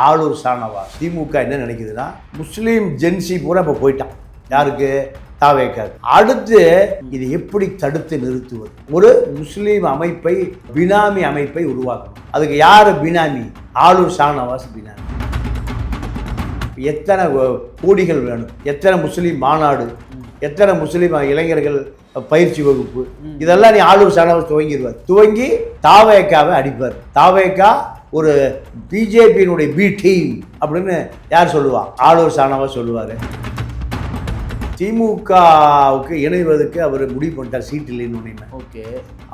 ஆளூர் ஷானவாஸ். திமுக என்ன நினைக்குதுன்னா, முஸ்லீம் ஜென்சி பூரா இப்போ போயிட்டான். யாருக்கு? தாவேக்காது. அடுத்து இதை எப்படி தடுத்து நிறுத்துவது? ஒரு முஸ்லீம் அமைப்பை, பினாமி அமைப்பை உருவாக்கணும். அதுக்கு யாரு பினாமி? ஆளூர் ஷானவாஸ் பினாமி. எத்தனை கோடிகள் வேணும்? எத்தனை முஸ்லீம் மாநாடு? எத்தனை முஸ்லீம் இளைஞர்கள் பயிற்சி வகுப்பு? இதெல்லாம் நீ ஆளூர் ஷானவாஸ் துவங்கிடுவார். துவங்கி தாவேக்காவை அடிப்பார். தாவேக்கா ஒரு பிஜேபியினுடைய பி டீம் அப்படின்னு யார் சொல்லுவா? ஆளூர் ஷானவாஸ் சொல்லுவார். திமுகவுக்கு இணைவதற்கு அவர் முடிவு பண்ணிட்டார், சீட் இல்லைன்னு. ஓகே,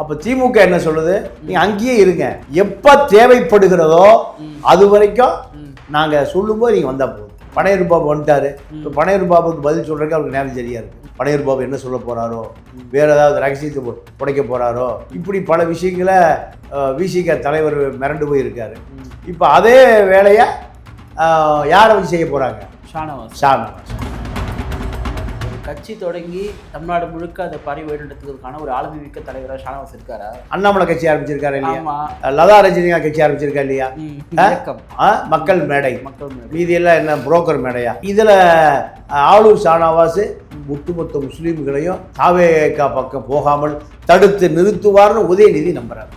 அப்போ திமுக என்ன சொல்லுது? நீ அங்கேயே இருங்க, எப்போ தேவைப்படுகிறதோ அது வரைக்கும் நாங்கள் சொல்லும்போது நீங்கள் வந்தால் போதும். பனையூர் பாபு வந்துட்டாரு. இப்போ பனையூர் பாபுக்கு பதில் சொல்கிறதுக்கு அவருக்கு நேரம் சரியா இருக்கு. பனையூர் பாபு என்ன சொல்ல போகிறாரோ, வேறு ஏதாவது ரகசியத்தை உடைக்க போகிறாரோ, இப்படி பல விஷயங்களை விசிக தலைவர் மிரண்டு போயிருக்காரு. இப்போ அதே வேலையை யாரை வச்சு செய்ய போகிறாங்க? ஷானவாஸ். கட்சி தொடங்கி தமிழ்நாடு முழுக்க அதை பரிவெடுக்கிறதுக்கான ஒரு ஆளுமை மிக்க தலைவராக ஷானவாஸ் இருக்காரா? அண்ணாமலை கட்சி ஆரம்பிச்சிருக்காரு இல்லையா? லதா ரஜினிகா கட்சி ஆரம்பிச்சிருக்கா இல்லையா? மக்கள் மேடை. மீதி எல்லாம் என்ன புரோக்கர் மேடையா? இதுல ஆளூர் ஷானவாஸ் ஒட்டுமொத்த முஸ்லீம்களையும் தாவேகா பக்கம் போகாமல் தடுத்து நிறுத்துவார்னு உதயநிதி நம்புறாரு.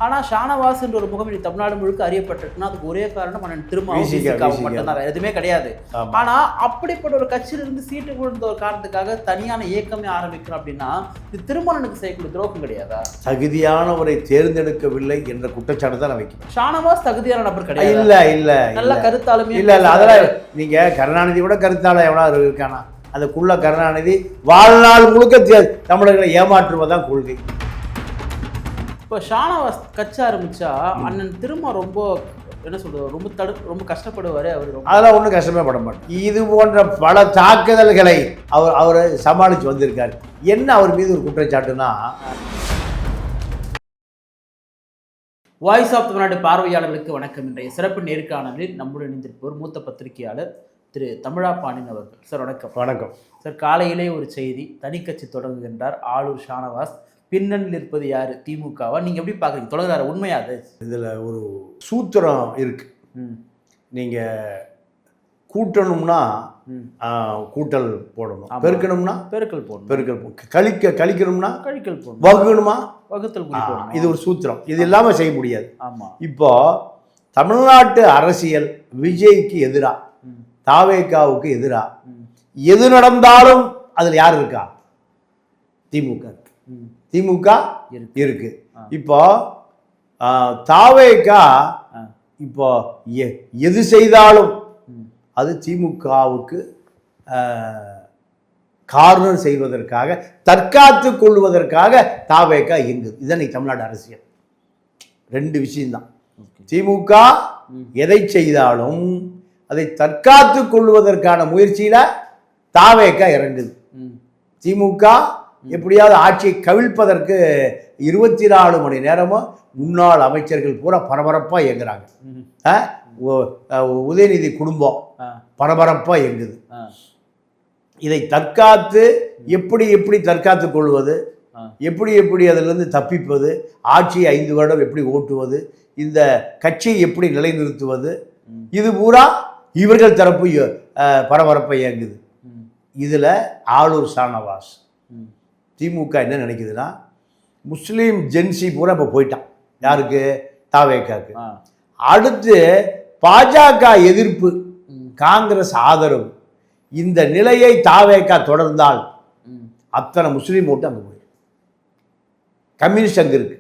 ஆனால் ஷானவாஸ் என்ற ஒரு முகம் தமிழ்நாடு முழுக்க அறியப்பட்டிருக்குன்னா அதுக்கு ஒரே காரணம் அண்ணன் திருமாவளவன் மட்டும்தான், எதுவுமே கிடையாது. ஆனால் அப்படிப்பட்ட ஒரு கட்சியிலிருந்து சீட்டு கொடுத்த ஒரு காரணத்துக்காக தனியான இயக்கமே ஆரம்பிக்கிறோம் அப்படின்னா இது திருமணனுக்கு செய்யக்கூடிய துரோகம் கிடையாதா? தகுதியானவரை தேர்ந்தெடுக்கவில்லை என்ற குற்றச்சாட்டு தான் வைக்கணும். ஷானவாஸ் தகுதியான நபர் கிடையாது. இல்ல நல்ல கருத்தாலுமே இல்ல. அதெல்லாம் நீங்க கருணாநிதி விட கருத்தாள எவ்வளவு இருக்கானா? அதுக்குள்ள கருணாநிதி வாழ்நாள் முழுக்க தமிழர்களை ஏமாற்றுவதான் கொள்கை. இப்போ ஷானவாஸ் கட்சி ஆரம்பிச்சா அண்ணன் திரும்ப ரொம்ப என்ன சொல்றது, ரொம்ப கஷ்டப்படுவார் அவர். அதெல்லாம் ஒன்றும் கஷ்டமே பட மாட்டேன். இது போன்ற பல தாக்குதல்களை அவர் சமாளித்து வந்திருக்காரு. என்ன அவர் மீது ஒரு குற்றச்சாட்டுனா, வாய்ஸ் ஆஃப் தமிழ்நாடு பார்வையாளர்களுக்கு வணக்கம். இன்றைய சிறப்பு நேர்காணலில் நம்முடன் இணைந்திருப்பவர் மூத்த பத்திரிகையாளர் திரு தமிழா பாண்டியன் அவர்கள். சார் வணக்கம். வணக்கம் சார். காலையிலே ஒரு செய்தி, தனி கட்சி தொடங்குகின்றார் ஆளூர் ஷானவாஸ். பின்னணியில் இருப்பது யாரு? திமுகவா? நீங்க எப்படி பாக்குறீங்க? தொடங்குறாரு, உண்மையா? அது இதுல ஒரு சூத்திரம் இருக்கு. நீங்க கூட்டணும்னா கூட்டல் போடணும், பெருக்கணும்னா பெருக்கல் போடணும், கழிக்கணும்னா கழிக்கல் போடணும், வகுக்கணுமா வகுத்தல். இது ஒரு சூத்திரம். இது இல்லாம செய்ய முடியாது. ஆமா. இப்போ தமிழ்நாட்டு அரசியல் விஜய்க்கு எதிரா, தாவேகாவுக்கு எதிரா எது நடந்தாலும் அதுல யார் இருக்கா? திமுக இருக்கு. இப்போ தாவேகா இப்போ எது செய்தாலும் அது திமுகவுக்கு கார்னர் செய்வதற்காக, தற்காத்து கொள்வதற்காக தாவேகா இயங்குது. இதுதான் தமிழ்நாடு அரசியல். ரெண்டு விஷயம்தான். திமுக எதை செய்தாலும் அதை தற்காத்து கொள்வதற்கான முயற்சியில தாவேகா இறங்குது. திமுக எப்படியாவது ஆட்சியை கவிழ்ப்பதற்கு 24 மணி நேரமும் முன்னாள் அமைச்சர்கள் பூரா பரபரப்பா இயங்குறாங்க. உதயநிதி குடும்பம் பரபரப்பா இயங்குது. இதை தற்காத்து எப்படி தற்காத்து கொள்வது, எப்படி அதிலிருந்து தப்பிப்பது, ஆட்சியை 5 வருடம் எப்படி ஓட்டுவது, இந்த கட்சியை எப்படி நிலைநிறுத்துவது, இது பூரா இவர்கள் தரப்பு பரபரப்பா இயங்குது. இதுல ஆளூர் ஷானவாஸ் திமுக என்ன நினைக்குதுன்னா, முஸ்லீம் ஜென்சி பூரா இப்போ போயிட்டான். யாருக்கு? தாவேகாக்கு. அடுத்து பாஜக எதிர்ப்பு, காங்கிரஸ் ஆதரவு, இந்த நிலையை தாவேகா தொடர்ந்தால் அத்தனை முஸ்லீம் ஓட்டு அங்கே போயிடும். கம்யூனிஸ்ட் அங்கே இருக்கு.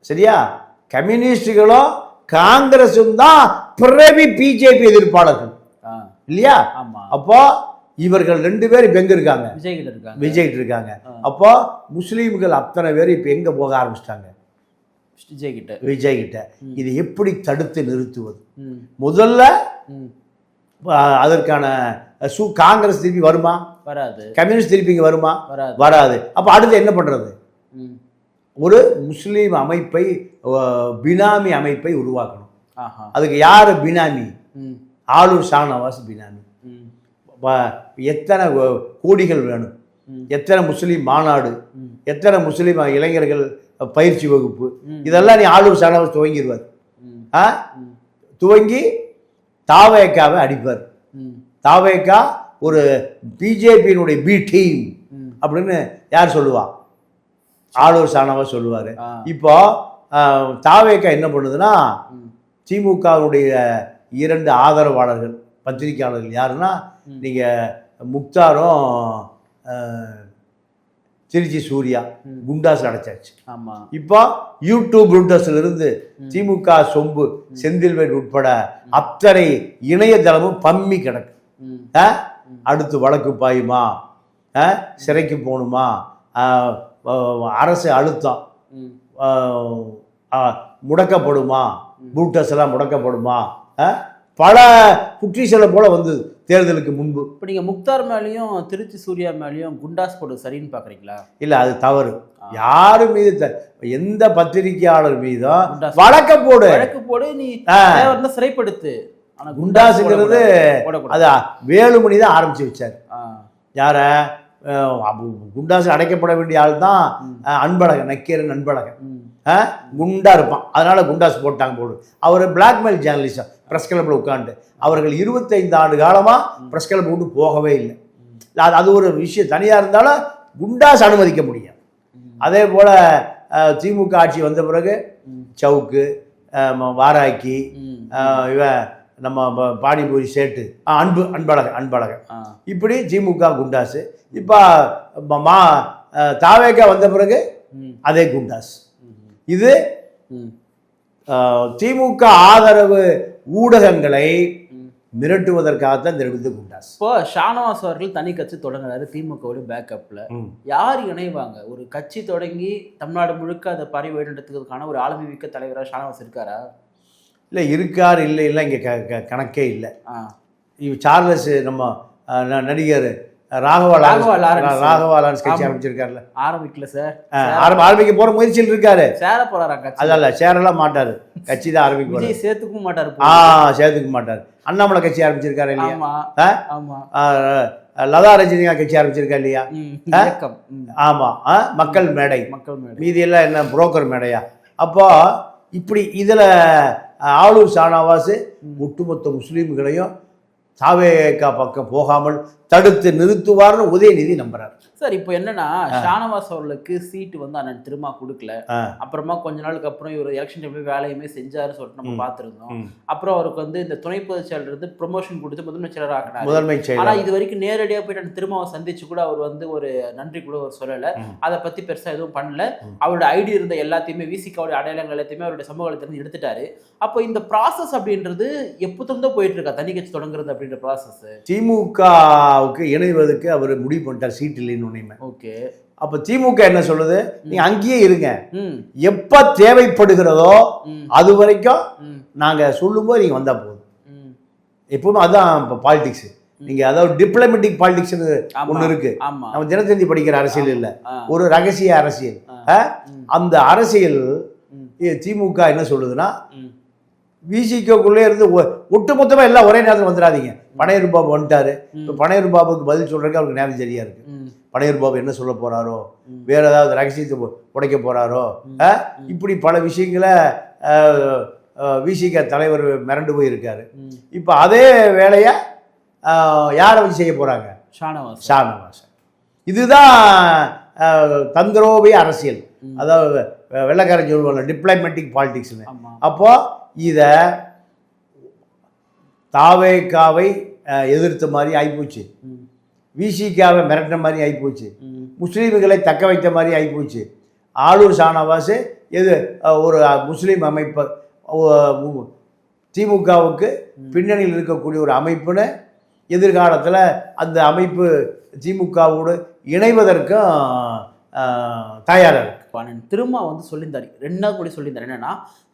சரியா? கம்யூனிஸ்டுகளும் காங்கிரஸும் தான் பிறவி பிஜேபி எதிர்ப்பாளர்கள் இல்லையா? அப்போ இவர்கள் 2 பேர் இப்ப எங்க இருக்காங்க? விஜய் இருக்காங்க. அப்போ முஸ்லீம்கள் அத்தனை பேர் இப்ப எங்க போக ஆரம்பிச்சிட்டாங்க? விஜய் கிட்ட. இது எப்படி தடுத்து நிறுத்துவது? முதல்ல அதற்கான காங்கிரஸ் திருப்பி வருமா? வராது. கம்யூனிஸ்ட் திருப்பி இங்க வருமா? வராது. அப்ப அடுத்து என்ன பண்றது? ஒரு முஸ்லீம் அமைப்பை, பினாமி அமைப்பை உருவாக்கணும். அதுக்கு யாரு பினாமி? ஆளூர் ஷானவாஸ் பினாமி. எத்தனை கோடிகள் வேணும்? எத்தனை முஸ்லீம் மாநாடு? எத்தனை முஸ்லீம் இளைஞர்கள் பயிற்சி வகுப்பு? இதெல்லாம் நீ ஆளூர் ஷானவாஸ் துவங்கிடுவார். துவங்கி தாவேக்காவை அடிப்பார். தாவேக்கா ஒரு பிஜேபியினுடைய பி டீம் அப்படின்னு யார் சொல்லுவா? ஆளூர் ஷானவாஸ் சொல்லுவார். இப்போ தாவேக்கா என்ன பண்ணுதுன்னா, திமுகவுடைய 2 ஆதரவாளர்கள் பத்திரிகையாளர்கள் யாருன்னா, நீங்கள் முக்தாரும் திருச்சி சூர்யா குண்டாஸ் அடைச்சாச்சு. ஆமாம். இப்போ யூடியூப் இருந்து திமுக சொம்பு செந்தில்வேல் உட்பட அத்தனை இணையதளமும் பம்மி கிடக்கு. அடுத்து வழக்கு பாயுமா, சிறைக்கு போகணுமா, அரசு அழுத்தம் முடக்கப்படுமா, ப்ரூட்டஸ் எல்லாம் முடக்கப்படுமா, பல குற்றீசலை போல வந்தது தேர்தலுக்கு முன்பு. இப்போ நீங்கள் முக்தார் மேலேயும் திருச்சி சூர்யா மேலேயும் குண்டாஸ் போடு சரின்னு பார்க்குறீங்களா? இல்லை, அது தவறு. யாரு மீது எந்த பத்திரிகையாளர் மீதும் வழக்கு போடு, நீ சிறைப்படுத்து. ஆனால் குண்டாஸுங்கிறது அது வேலுமணி தான் ஆரம்பிச்சு வச்சார். யார குண்டாசு அடைக்கப்பட வேண்டிய ஆள் தான் அன்பழகன், நக்கீரன் அன்பழகன். குண்டா இருப்பான், அதனால குண்டாஸ் போட்டாங்க போடு. அவர் பிளாக்மெயில் ஜேர்னலிஸ்ட் ப்ரெஸ் கிளப்பில் உட்காந்து அவர்கள் 25 ஆண்டு காலமாக ப்ரெஸ் கிளப் விட்டு போகவே இல்லை. அது ஒரு விஷயம் தனியாக இருந்தாலும் குண்டாஸ் அனுமதிக்க முடியும். அதே போல் திமுக ஆட்சி வந்த பிறகு சவுக்கு, வாராக்கி, இவன் நம்ம பானிபூரி சேட்டு, அன்பழகன் இப்படி திமுக குண்டாஸு. இப்போ தாவேக்கா வந்த பிறகு அதே குண்டாஸ். இது திமுக ஆதரவு ஊடகங்களை மிரட்டுவதற்காகத்தான் இந்த விருது குண்டாஸ். இப்போ ஷானவாஸ் அவர்கள் தனி கட்சி தொடங்குறாரு திமுகவுடைய பேக்கப்ல. யார் இணைவாங்க? ஒரு கட்சி தொடங்கி தமிழ்நாடு முழுக்க அதை பறி வழிநடத்துவதற்கான ஒரு ஆளுமை மிக்க தலைவராக ஷானவாஸ் இருக்காரா? இல்லை, இருக்கார். இல்லை இங்கே கணக்கே இல்லை. சார்லஸ் நம்ம நடிகர் ராகவா லாரன்ஸ் கட்சி ஆரம்பிச்சிருக்காருல்ல. ஆரம்பிக்கல சார். ஆரம்பிக்க போற முயற்சியில் இருக்காரு. சேர போறாங்க. அதல்ல, சேரெல்லாம் மாட்டாரு. கட்சி தான் ஆரம்பிக்க சேர்த்துக்கும் மாட்டாரு. சேர்த்துக்க மாட்டாரு. அண்ணாமலை கட்சி ஆரம்பிச்சிருக்காரு இல்லையா? லதா ரஜினிகா கட்சி ஆரம்பிச்சிருக்கா இல்லையா? ஆமா, மக்கள் மேடை. மீதி எல்லாம் என்ன புரோக்கர் மேடையா? அப்போ இப்படி இதுல ஆளூர் ஷானவாஸ் ஒட்டுமொத்த முஸ்லீம்களையும் தாவேக்கா பக்கம் போகாமல் தடுத்து நிறுத்துவார்னு உதயநிதி நம்புறாரு. சார், இப்போ என்னன்னா, ஷானவாஸ் அவர்களுக்கு சீட்டு வந்து அண்ணன் திருமா கொடுக்கல. அப்புறமா கொஞ்ச நாளுக்கு அப்புறம் இவர் எலெக்ஷன் டைம்ல வேலையுமே செஞ்சாருன்னு சொல்லிட்டு நம்ம பார்த்துருந்தோம். அப்புறம் அவருக்கு வந்து இந்த துணை பொதுச் செயலர் இருந்து ப்ரொமோஷன் கொடுத்து முதன்மை செயலர் ஆக்கினார். ஆனா இது வரைக்கும் நேரடியாக போயிட்டு திருமாவை சந்திச்சு கூட அவர் வந்து ஒரு நன்றி கூட அவர் சொல்லலை. அதை பத்தி பெருசா எதுவும் பண்ணல. அவரோட ஐடி இருந்த எல்லாத்தையுமே, விசிகாவுடைய அடையாளங்கள் எல்லாத்தையுமே அவருடைய சமூக வலைத்தளத்தில் எடுத்துட்டாரு. அப்போ இந்த ப்ராசஸ் அப்படின்றது எப்போதும் போயிட்டு இருக்கா, தனி கட்சி தொடங்குறது அப்படின்ற ப்ராசஸ்? திமுகவுக்கு இணைவதற்கு அவர் முடிவு பண்ணிட்டார், சீட் இல்லைன்னு. ஓகே. அப்ப திமுக என்ன சொல்லுது? நீங்க அங்கேயே இருங்க, எப்ப தேவைப்படுகிறதோ அது வரைக்கும் நாங்க சொல்லும்போது நீங்க வந்தா போதும். எப்பவுமே அதுதான் பாலிடிக்ஸ். நீங்க அதாவது டிப்ளமேட்டிக் பாலிடிக்ஸ் ஒண்ணு இருக்கு. நம்ம தினத்தந்தி படிக்கிற அரசியல் இல்ல, ஒரு ரகசிய அரசியல். அந்த அரசியல் திமுக என்ன சொல்லுதுன்னா, விசிகோக்குள்ளே இருந்து ஒட்டுமொத்தமா எல்லாம் ஒரே நேரத்தில் வந்துடாதீங்க. பனையூர் பாபு வந்துட்டாரு. இப்போ பனையூர் பாபுக்கு பதில் சொல்றதுக்கு அவருக்கு நேரம் சரியா இருக்கு. பனையூர் பாபு என்ன சொல்ல போறாரோ, வேற ஏதாவது ரகசியத்தை உடைக்க போறாரோ, இப்படி பல விஷயங்களை விசிக தலைவர் மிரண்டு போயிருக்காரு. இப்போ அதே வேலையை யாரை வச்சு செய்ய போறாங்க? ஷானவாஸ். இதுதான் தந்திரோபிய அரசியல், அதாவது வெள்ளக்காரன் சொல்லுவாங்க டிப்ளமேட்டிக் பாலிடிக்ஸ்னு. அப்போ இத தாவேக்காவை எதிர்த்த மாதிரி ஆயிப்போச்சு, விசிகாவை மிரட்டின மாதிரி ஆகிப்போச்சு, முஸ்லீம்களை தக்க வைத்த மாதிரி ஆகிப்போச்சு. ஆளூர் ஷானவாஸ் எது ஒரு முஸ்லீம் அமைப்பு, திமுகவுக்கு பின்னணியில் இருக்கக்கூடிய ஒரு அமைப்புன்னு எதிர்காலத்தில் அந்த அமைப்பு திமுகவோடு இணைவதற்கும் தயாராக இருக்கு. திரும்ப வந்து சொல்லியிருந்தார், 2 கூட சொல்லியிருந்தார். என்னன்னா,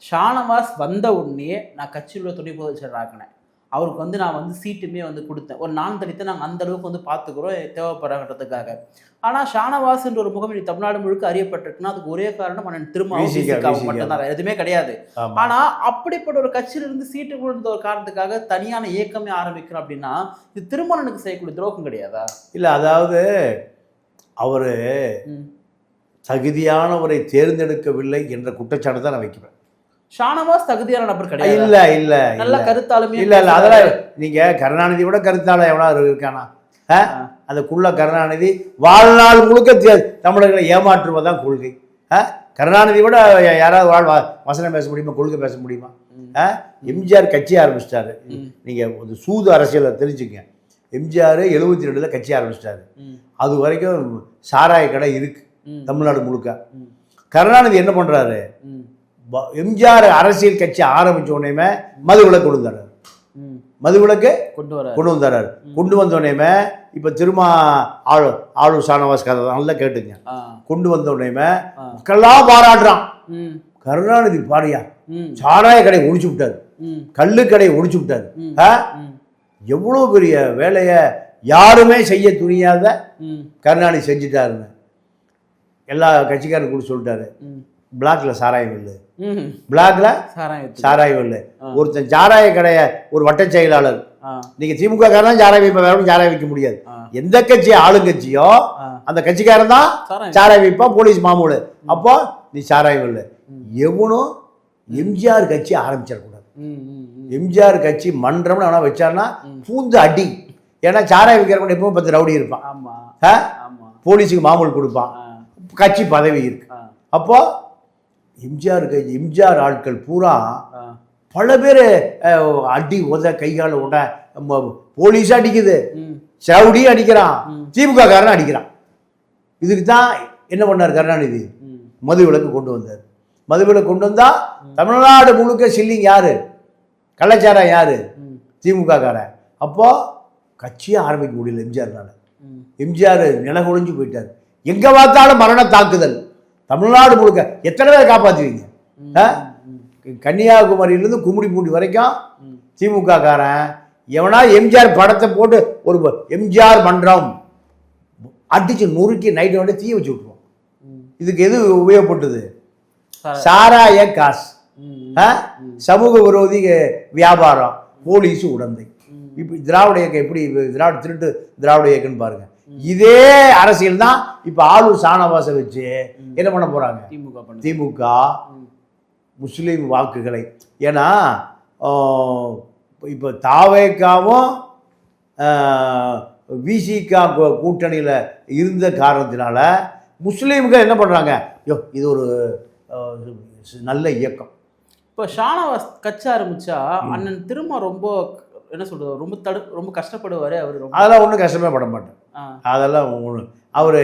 ஷானவாஸ் வந்த உடனே நான் கட்சியில் துணை பொதுச் செயலர் ஆக்கினேன், அவருக்கு வந்து நான் வந்து சீட்டுமே வந்து கொடுத்தேன், ஒரு நான் தனித்து நாங்கள் அந்த அளவுக்கு வந்து பார்த்துக்கிறோம் தேவைப்படுறதுக்காக. ஆனால் ஷானவாஸ் என்ற ஒரு முகமை தமிழ்நாடு முழுக்க அறியப்பட்டிருக்குன்னா அதுக்கு ஒரே காரணம் அண்ணன் திரும்ப மட்டும்தான், வேறு எதுவுமே கிடையாது. ஆனால் அப்படிப்பட்ட ஒரு கட்சியிலிருந்து சீட்டு கொடுத்த ஒரு காரணத்துக்காக தனியான இயக்கமே ஆரம்பிக்கிறோம் அப்படின்னா இது திருமணனுக்கு செய்யக்கூடிய துரோகம் கிடையாதா? இல்லை, அதாவது அவர் தகுதியானவரை தேர்ந்தெடுக்கவில்லை என்ற குற்றச்சாட்டு தான் நான் வைக்கிறேன். ஷானவாஸ் தகுதியான நபர் கிடையாது. இல்ல இல்ல நல்ல கருத்தாலுமே இல்ல இல்ல அதெல்லாம் நீங்க கருணாநிதி விட கருத்தால எவ்வளவு இருக்கானா? அந்த குள்ள கருணாநிதி வாழ்நாள் முழுக்க தமிழர்களை ஏமாற்றுவதான் கொள்கை. கருணாநிதி விட யாராவது வசனம் பேச முடியுமா, கொள்கை பேச முடியுமா? எம்ஜிஆர் கட்சி ஆரம்பிச்சிட்டாரு. நீங்க ஒரு சூது அரசியலை தெரிஞ்சுங்க. எம்ஜிஆர் 72 கட்சி ஆரம்பிச்சிட்டாரு. அது வரைக்கும் சாராய கடை இருக்கு தமிழ்நாடு முழுக்க. கருணாநிதி என்ன பண்றாரு? எம்ஜிஆர் அரசியல் கட்சி ஆரம்பிச்ச உடனே மதுவிலக்கு கொண்டு வந்தாரு. மதுவிலக்கு கொண்டு வந்தாரு. கொண்டு வந்த உடனே இப்ப திரும்ப ஆளூர் ஷானவாஸ் கதை நல்லா கேட்டுங்க. கொண்டு வந்த உடனே மக்கள்லாம் பாராட்டுறான். கருணாநிதி பாரியா சாராய கடை ஒழிச்சு விட்டாரு, கள்ளு கடை ஒழிச்சு விட்டாரு. எவ்வளவு பெரிய வேலையை யாருமே செய்ய துணியாத கருணாநிதி செஞ்சுட்டாருன்னு எல்லா கட்சிக்காரரும் கூட சொல்லிட்டாரு. பிளாக்ல சாராயம் இல்லை, பிளாக்ல சாராயம் இல்லை. ஒருத்தன் சாராய கடைய ஒரு வட்ட செயலாளர், நீங்க திமுக காரன் சாராய வைப்ப, வேற சாராய வைக்க முடியாது. எந்த கட்சி ஆளுங்கட்சியோ அந்த கட்சிக்காரன் தான் சாராய வைப்பா, போலீஸ் மாமூலு. அப்போ நீ சாராயம் இல்லை. எவனும் எம்ஜிஆர் கட்சி ஆரம்பிச்சிடக்கூடாது. எம்ஜிஆர் கட்சி மன்றம்னு அவனா வச்சாருன்னா பூந்து அடி. ஏன்னா சாராய வைக்கிறவங்க எப்பவும் 10 ரவுடி இருப்பான், போலீஸுக்கு மாமூல் கொடுப்பான், கட்சி பதவி இருக்கு. அப்போ எம்ஜிஆர் கட்சி எம்ஜிஆர் ஆட்கள் பூரா பல பேர் அடி உத கைகால உட போலீஸ் அடிக்குது, ரவுடியும் அடிக்கிறான், திமுக காரன் அடிக்கிறான். இதுக்கு தான் என்ன பண்ணார் கருணாநிதி? மதுவிலக்கு கொண்டு வந்தார். மதுவிலக்கு கொண்டு வந்தா தமிழ்நாடு முழுக்க சில்லிங் யாரு? கள்ளச்சாரம் யாரு? திமுக காரன். அப்போ கட்சியை ஆரம்பிக்க முடியல எம்ஜிஆர்னால. எம்ஜிஆர் நிலகுழிஞ்சு போயிட்டார். எங்க பார்த்தாலும் மரண தாக்குதல். தமிழ்நாடு முழுக்க எத்தனை பேர் காப்பாற்றுவீங்க? கன்னியாகுமரியிலிருந்து கும்மிடிப்பூண்டி வரைக்கும் திமுக காரன் எவனா எம்ஜிஆர் படத்தை போட்டு ஒரு எம்ஜிஆர் மன்றம் அடிச்சு நொறுக்கி நைட்டு வந்து தீ வச்சு விட்டுருவோம். இதுக்கு எது உபயோகப்பட்டது? சாராய காசு, சமூக விரோதி வியாபாரம், போலீஸ் உடந்தை. இப்போ திராவிட இயக்கம் எப்படி திராவிட திருட்டு திராவிட இயக்கம்னு பாருங்க. இதே அரசியல் தான் இப்ப ஆளூர் ஷானவாஸை வச்சு என்ன பண்ண போறாங்க? திமுக முஸ்லீம் வாக்குகளை. ஏன்னா இப்போ தாவேக்காவும் விசிகா கூட்டணியில் இருந்த காரணத்தினால முஸ்லீம்கள் என்ன பண்ணுறாங்க? ஐயோ இது ஒரு நல்ல இயக்கம். இப்போ ஷானவாஸ் கட்சி ஆரம்பிச்சா அண்ணன் திரும்ப ரொம்ப என்ன சொல்றது, ரொம்ப கஷ்டப்படுவார் அவர். அதெல்லாம் ஒன்றும் கஷ்டமே பட மாட்டேன். அதெல்லாம் அவரு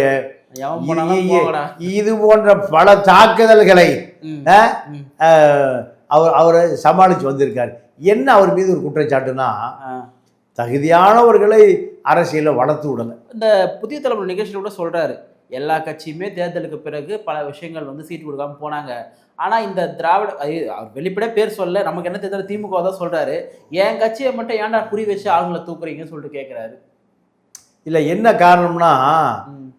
இது போன்ற பல தாக்குதல்களை அவரை சமாளித்து வந்திருக்காரு. என்ன அவர் மீது ஒரு குற்றச்சாட்டுனா, தகுதியானவர்களை அரசியலை வளர்த்து விடலை. இந்த புதிய தலைமுறை நிகழ்ச்சியில் கூட சொல்றாரு, எல்லா கட்சியுமே தேர்தலுக்கு பிறகு பல விஷயங்கள் வந்து சீட்டு கொடுக்காம போனாங்க. ஆனால் இந்த திராவிட அவர் வெளிப்பட பேர் சொல்ல, நமக்கு என்ன தெரிஞ்ச திமுக தான் சொல்றாரு, என் கட்சியை மட்டும் ஏன்டா குறி வச்சு ஆளுங்களை தூக்குறீங்கன்னு சொல்லிட்டு கேட்குறாரு. இல்லை என்ன காரணம்னா,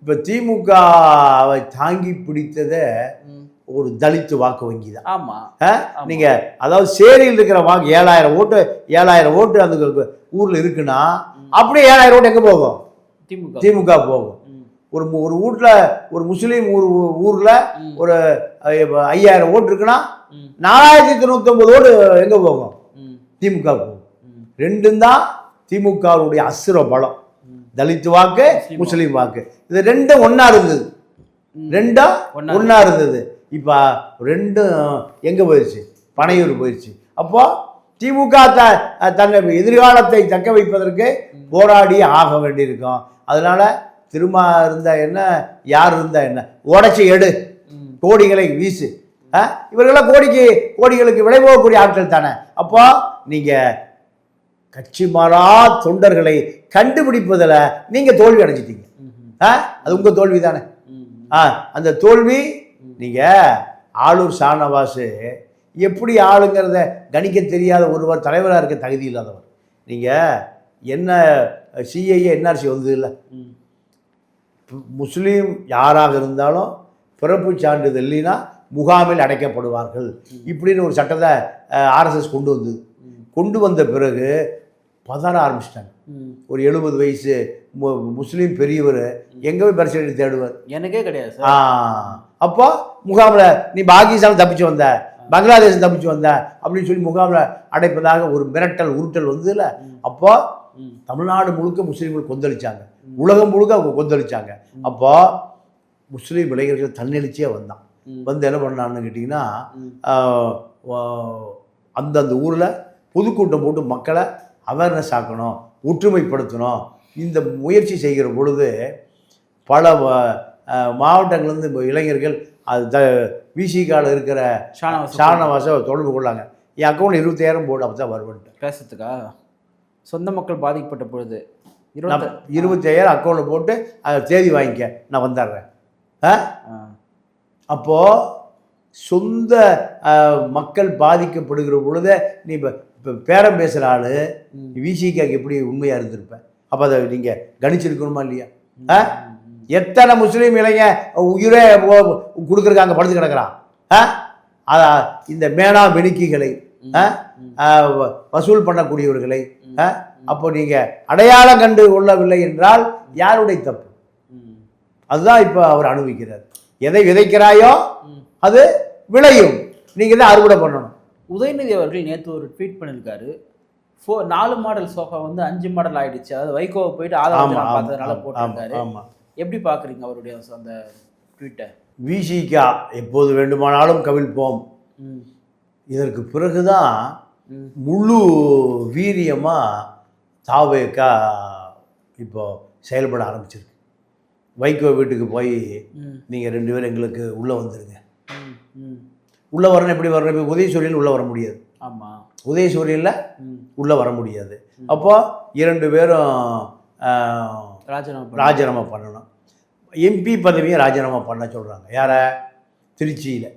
இப்போ திமுகவை தாங்கி பிடித்ததே ஒரு தலித்து வாக்கு வங்கி தான். ஆமாம், நீங்கள் அதாவது சேரியில் இருக்கிற வாக்கு 7000 ஓட்டு அந்த ஊரில் இருக்குன்னா அப்படியே 7000 ஓட்டு எங்கே போகும்? திமுக போகும். ஒரு வீட்டில் ஒரு முஸ்லீம் ஊரில் ஒரு 5000 ஓட்டு இருக்குன்னா 4099 ஓட்டு எங்கே போகும்? திமுக போகும். ரெண்டும் தான் திமுகவுடைய அசுர பலம். தலித்து வாக்கு, முஸ்லீம் வாக்கு, இது ரெண்டும் ஒன்னா இருந்தது. இப்போ ரெண்டும் எங்கே போயிடுச்சு? பனையூர் போயிடுச்சு. அப்போ திமுக தன்னை எதிர்காலத்தை தக்க வைப்பதற்கு போராடி ஆக வேண்டியிருக்கும். அதனால திரும்ப இருந்தா என்ன, யார் இருந்தா என்ன, உடச்சி எடு, கோடிகளை வீசு. இவர்களெல்லாம் கோடிகளுக்கு விலை போகக்கூடிய ஆட்கள் தானே. அப்போ நீங்க கட்சி மாறா தொண்டர்களை கண்டுபிடிப்பதில் நீங்க தோல்வி அடைஞ்சிட்டீங்க. அது உங்க தோல்வி தானே. அந்த தோல்வி நீங்க ஆளூர் ஷானவாஸ் எப்படி ஆளுங்கிறத கணிக்க தெரியாத ஒருவர் தலைவராக இருக்க தகுதி இல்லாதவர். நீங்க என்ன சிஐஏ என்ஆர்சி வந்தது இல்லை. முஸ்லீம் யாராக இருந்தாலும் பிறப்பு சான்றிதழ் இல்லைன்னா முகாமில் அடைக்கப்படுவார்கள் இப்படின்னு ஒரு சட்டத்தை ஆர்எஸ்எஸ் கொண்டு வந்த பிறகு பதற ஆரம்பிச்சிட்டாங்க. ஒரு 70 வயசு முஸ்லீம் பெரியவர் எங்கே போய் பரிசீலனை தேடுவார்? எனக்கே கிடையாது. அப்போ முகாமில் நீ பாகிஸ்தான் தப்பிச்சு வந்த, பங்களாதேஷ் தப்பிச்சு வந்த அப்படின்னு சொல்லி முகாமில் அடைப்பதாக ஒரு மிரட்டல் உருட்டல் வந்ததுல அப்போ தமிழ்நாடு முழுக்க முஸ்லீம்கள் கொந்தளிச்சாங்க, உலகம் முழுக்க அவங்க கொந்தளிச்சாங்க. அப்போ முஸ்லீம் இளைஞர்கள் தன்னெழுச்சியாக வந்தான். வந்து என்ன பண்ணான்னு கேட்டிங்கன்னா, அந்தந்த ஊரில் பொதுக்கூட்டம் போட்டு மக்களை அவேர்னஸ் ஆக்கணும், ஒற்றுமைப்படுத்தணும். இந்த முயற்சி செய்கிற பொழுது பல மாவட்டங்கள்லேருந்து இளைஞர்கள் அது விசிகாவில் இருக்கிற ஷானவாசை தொடர்பு கொள்ளாங்க. என் அக்கௌண்ட் 20,000 போடு, அப்போ தான் வருவேன்ட்டு. பேசுறதுக்கா? சொந்த மக்கள் பாதிக்கப்பட்ட பொழுது 20,000 அக்கௌண்ட்டில் போட்டு அதை தேதி வாங்கிக்க, நான் வந்துடுறேன். அப்போது சொந்த மக்கள் பாதிக்கப்படுகிற பொழுது நீ இப்போ பேரம் பேசுகிற ஆள் விசிகாக்கு எப்படி உண்மையாக இருந்திருப்பேன்? அப்போ அதை நீங்கள் கணிச்சிருக்கணுமா இல்லையா? எத்தனை முஸ்லீம் இளைஞ உயிரே கொடுக்குறக்காங்க படுத்து கிடக்கிறான். இந்த மேனா மெனுக்கிகளை வசூல் பண்ணக்கூடியவர்களை அப்போ நீங்கள் அடையாளம் கண்டு கொள்ளவில்லை என்றால் யாருடைய தப்பு? அதுதான் இப்போ அவர் அனுபவிக்கிறார். எதை விதைக்கிறாயோ அது விளையும், நீங்கள் தான் அறுவடை பண்ணணும். உதயநிதி அவர்கள் நேற்று ஒரு ட்வீட் பண்ணியிருக்காரு, 4 மாடல் சோஃபா வந்து 5 மாடல் ஆயிடுச்சு, அதாவது வைகோவை போயிட்டு ஆதரவு பார்த்ததுனால போட்டிருக்காரு. எப்படி பார்க்குறீங்க அவருடைய அந்த ட்வீட்டை? விசிகா எப்போது வேண்டுமானாலும் கவிழ்ப்போம். இதற்கு பிறகுதான் முழு வீரியமாக தாவேக்கா இப்போ செயல்பட ஆரம்பிச்சிருக்கு. வைகோ வீட்டுக்கு போய் நீங்கள் 2 பேரும் எங்களுக்கு உள்ளே வந்துடுங்க. உள்ளே வரணும். எப்படி வரணும்? இப்போ உதயசூரியன் உள்ளே வர முடியாது. ஆமாம், உதயசூரியனில் உள்ளே வர முடியாது. அப்போ 2 பேரும் ராஜினாமா பண்ணணும். எம்பி பதவியை ராஜினாமா பண்ண சொல்கிறாங்க. யாரை? திருச்சியில்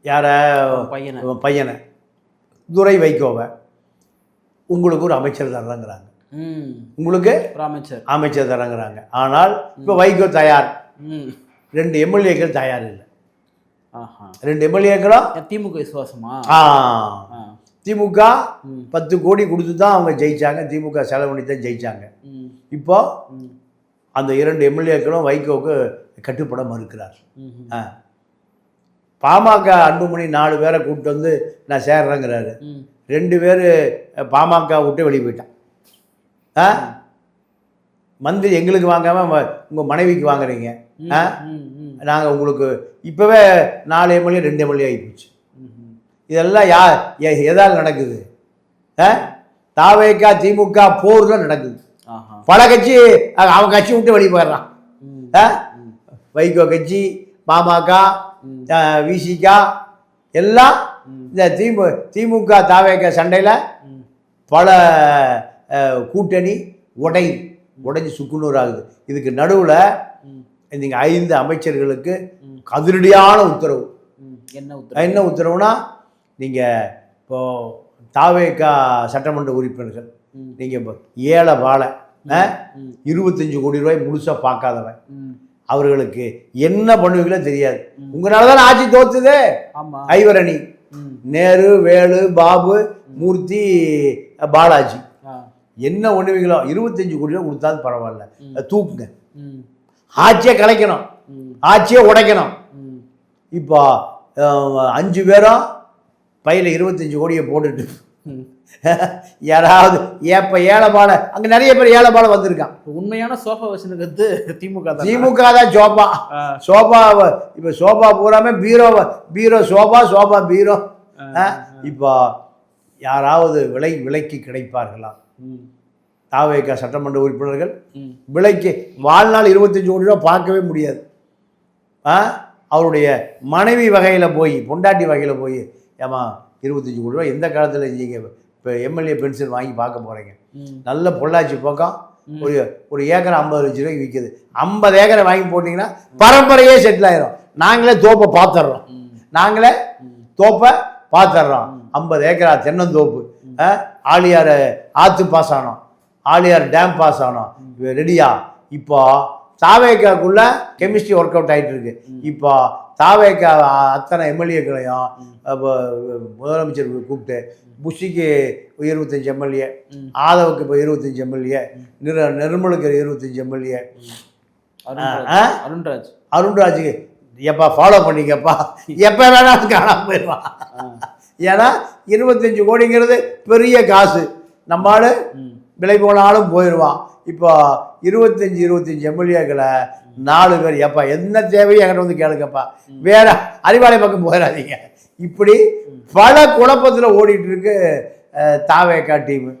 யாரை? பையனை துரை வைகோவை. உங்களுக்கு ஒரு அமைச்சர் தரங்கிறாங்க, உங்களுக்கு அமைச்சர் தரங்கிறாங்க. ஆனால் இப்போ வைகோ தயார், 2 எம்எல்ஏக்கள் தயார் இல்லை. 2 எம்எல்ஏக்களும் திமுக விசுவாசமா? திமுக 10 கோடி கொடுத்து தான் அவங்க ஜெயிச்சாங்க, திமுக செலவு பண்ணி தான் ஜெயிச்சாங்க. இப்போ அந்த 2 எம்எல்ஏக்களும் வைகோவுக்கு கட்டுப்பட மறுக்கிறார். பாமக அன்புமணி 4 பேரை கூப்பிட்டு வந்து நான் சேர்றேங்கிறாரு. 2 பேர் பாமக விட்டு வெளியே போயிட்டான். மந்திரி எங்களுக்கு வாங்காமல் உங்கள் மனைவிக்கு வாங்குறீங்க, நாங்கள் உங்களுக்கு இப்போவே 4 எம்எல்ஏ 2 எம்எல்ஏ ஆகி போச்சு. இதெல்லாம் எதால் நடக்குது? தாவேக்கா திமுக போர்ல நடக்குது. பல கட்சி அவன் கட்சி விட்டு வெளியே போயிடுறான். வைகோ கட்சி, பாமக, விசிகா எல்லாம் இந்த திமுக தாவேக்கா சண்டையில் பல கூட்டணி உடைஞ்சு சுக்குநூறு ஆகுது. இதுக்கு நடுவில் நீங்கள் 5 அமைச்சர்களுக்கு அதிரடியான உத்தரவு. என்ன உத்தரவுனா, நீங்கள் இப்போ தாவேக்கா சட்டமன்ற உறுப்பினர்கள் நீங்கள் இப்போ ஏழை வாழை 25 கோடி ரூபாய் முழுசாக பார்க்காதவன், அவர்களுக்கு என்ன பண்ணுவீங்களோ தெரியாது. உங்களால தான் ஆட்சி தோத்துது. ஐவரணி, நேரு, வேலு, பாபு, மூர்த்தி, பாலாஜி என்ன பண்ணுவீங்களோ 25 கோடி ரூபாய் கொடுத்தாலும் பரவாயில்ல, தூக்குங்க. ஆட்சியை கலைக்கணும், ஆட்சியை உடைக்கணும். இப்போ 5 பேரும் பையில 25 கோடியை போட்டுட்டு யாராவது ஏழைபால அங்கே நிறைய பேர் ஏழைபால வந்திருக்கான். உண்மையான சோஃபா வச்சுருக்கிறது திமுக தான். சோபா இப்போ சோபா பூராமே பீரோ சோபா பீரோ. இப்போ யாராவது விலைக்கு கிடைப்பார்களா? தாவேக்கா சட்டமன்ற உறுப்பினர்கள் விலைக்கு வாழ்நாள் 25 கோடி ரூபா பார்க்கவே முடியாது. அவருடைய மனைவி வகையில் போய், பொண்டாட்டி வகையில் போய், ஏமா 25 கோடி ரூபா எந்த காலத்தில் நீங்கள் இப்போ எம்எல்ஏ பென்ஷன் வாங்கி பார்க்க போகிறீங்க? நல்ல பொள்ளாச்சி பக்கம் ஒரு ஏக்கரை 50 லட்ச ரூபாய்க்கு விற்கிது. 50 ஏக்கரை வாங்கி போட்டிங்கன்னா பரம்பரையே செட்டில் ஆயிரும். நாங்களே தோப்பை பார்த்துட்றோம், 50 ஏக்கரா தென்னந்தோப்பு, ஆழியார் ஆற்று பாஸ் ஆனோம், ஆழியார் டேம் பாஸ் ஆனோம், ரெடியா? இப்போ தாவேக்காக்குள்ள கெமிஸ்ட்ரி ஒர்க் அவுட் ஆகிட்டு இருக்கு. இப்போ தாவேக்கா அத்தனை எம்எல்ஏக்களையும் முதலமைச்சர் கூப்பிட்டு, புஷிக்கு 25 எம்எல்ஏ, ஆதவுக்கு இப்போ 25 எம்எல்ஏ, நிர்மலுக்கு 25 எம்எல்ஏ, அருண்ராஜுக்கு எப்பா ஃபாலோ பண்ணிக்கப்பா, எப்போ வேணாலும் காணாமல் போயிடுவான். ஏன்னா 25 கோடிங்கிறது பெரிய காசு, நம்மளால விலை போனாலும் போயிடுவான். இப்போ 25 எம்எல்ஏக்களை 4 பேர், எப்பா என்ன தேவையோ என்கிட்ட வந்து கேளுங்கப்பா, வேற அறிவாலய பக்கம் போயிடாதீங்க. இப்படி பல குழப்பத்தில் ஓடிட்டு இருக்கு தாவேகா டீம்.